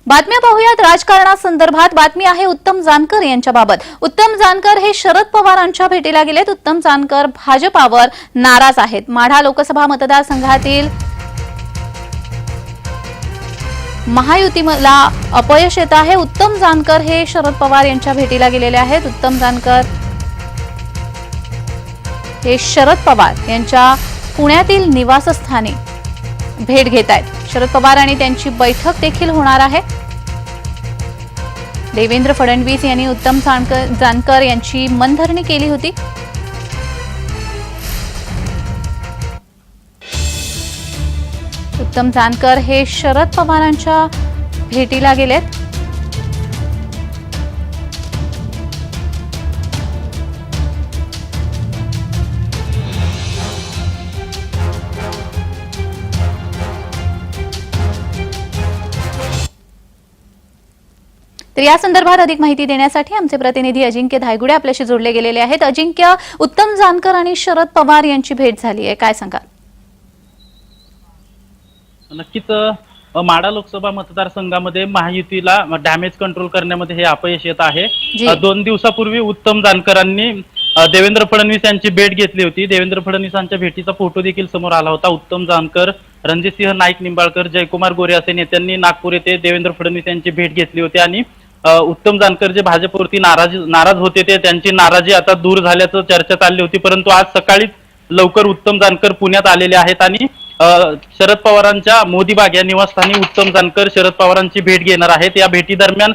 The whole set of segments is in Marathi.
बातम्या पाहूयात राजकारणासंदर्भात। बातमी आहे उत्तम जानकर यांच्याबाबत। उत्तम जानकर हे शरद पवारांच्या भेटीला गेलेत। उत्तम जानकर भाजपावर नाराज आहेत। माढा लोकसभा मतदारसंघातील महायुतीला अपयश येत आहे। उत्तम जानकर हे शरद पवार यांच्या भेटीला गेलेले आहेत। उत्तम जानकर हे शरद पवार यांच्या पुण्यातील निवासस्थानी भेट घेत आहेत। शरद पवार आणि त्यांची बैठक देखील होणार आहे। देवेंद्र फडणवीस यांनी उत्तम जानकर यांची मनधरणी केली होती। उत्तम जानकर हे शरद पवारांच्या भेटीला गेलेत। तर या संदर्भात अधिक माहिती देण्यासाठी आमचे प्रतिनिधी अजिंक्य धायगुडे आपल्याशी जोडले गेलेले आहेत। अजिंक्य, उत्तम जानकर आणि शरद पवार यांची भेट झाली आहे, काय सांगाल? नक्कीच माढा लोकसभा मतदारसंघामध्ये महायुतीला डॅमेज कंट्रोल करण्यामध्ये हे अपयश येत आहे। 2 दिवसापूर्वी उत्तम जानकरांनी देवेंद्र फडणवीस यांची भेट घेतली होती। देवेंद्र फडणवीसांच्या भेटीचा फोटो देखील समोर आला होता। उत्तम जानकर, रणजितसिंह नाईक निंबाळकर, जयकुमार गोरे असे नेत्यांनी नागपूर येथे देवेंद्र फडणवीस यांची भेट घेतली होती आणि उत्तम जानकर जे भाजपवरती नाराज होते ते त्यांची नाराजी आता दूर झाल्याचं चर्चा चालली होती। परंतु आज सकाळीच लवकर उत्तम जानकर पुण्यात आलेले आहेत आणि शरद पवारांच्या मोदीबाग या निवासस्थानी उत्तम जानकर शरद पवारांची भेट घेणार आहेत। या भेटी दरम्यान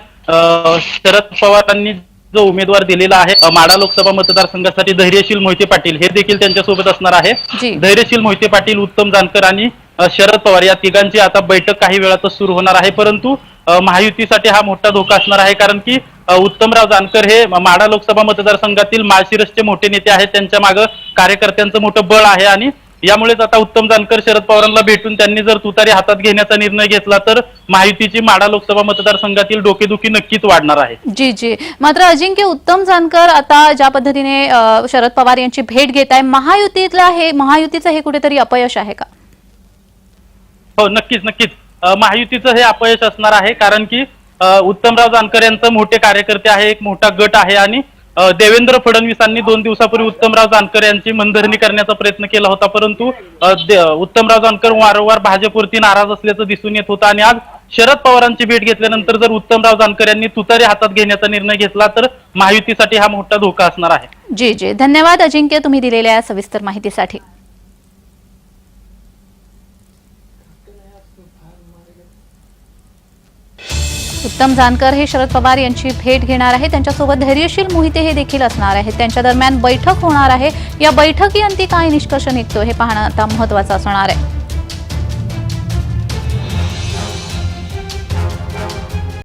शरद पवारांनी जो उमेदवार दिलेला आहे माढा लोकसभा मतदारसंघासाठी धैर्यशील मोहिते पाटील हे देखील त्यांच्यासोबत असणार आहे। धैर्यशील मोहिते पाटील, उत्तम जानकर आणि शरद पवार या तिघांची आता बैठक काही वेळातच सुरू होणार आहे। परंतु महायुतीसाठी हा मोठा धोका असणार आहे, कारण की उत्तमराव जानकर हे माढा लोकसभा मतदारसंघातील माळशिरसचे मोठे नेते आहेत। त्यांच्या मागे कार्यकर्त्यांचं मोठं बळ आहे आणि यामुळेच आता उत्तम जानकर शरद पवारांना भेटून त्यांनी जर तुतारी हातात घेण्याचा निर्णय घेतला तर महायुतीची माढा लोकसभा मतदारसंघातील डोकेदुखी नक्कीच वाढणार आहे। जी मात्र अजिंक्य, उत्तम जानकर आता ज्या पद्धतीने शरद पवार यांची भेट घेत आहे, महायुतीचं हे कुठेतरी अपयश आहे का? हो, नक्कीच महायुतीचं हे अपयश असणार आहे, कारण की उत्तमराव जानकर यांचं मोठे कार्यकर्ते आहे, एक मोठा गट आहे आणि देवेंद्र फडणवीसांनी 2 दिवसापूर्वी उत्तमराव जानकर यांची मनधरणी करण्याचा प्रयत्न केला होता। परंतु उत्तमराव जानकर वारंवार भाजपवरती नाराज असल्याचं दिसून येत होतं आणि आज शरद पवारांची भेट घेतल्यानंतर जर उत्तमराव जानकर यांनी तुतारी हातात घेण्याचा निर्णय घेतला तर महायुतीसाठी हा मोठा धोका असणार आहे। जी धन्यवाद अजिंक्य, तुम्ही दिलेल्या सविस्तर माहितीसाठी। उत्तम जानकर हे शरद पवार यांची भेट घेणार आहे। त्यांच्यासोबत धैर्यशील मोहिते हे देखील असणार आहेत। त्यांच्या दरम्यान बैठक होणार आहे। या बैठकीअंती काय निष्कर्ष निघतो हे पाहणं आता महत्त्वाचं असणार आहे।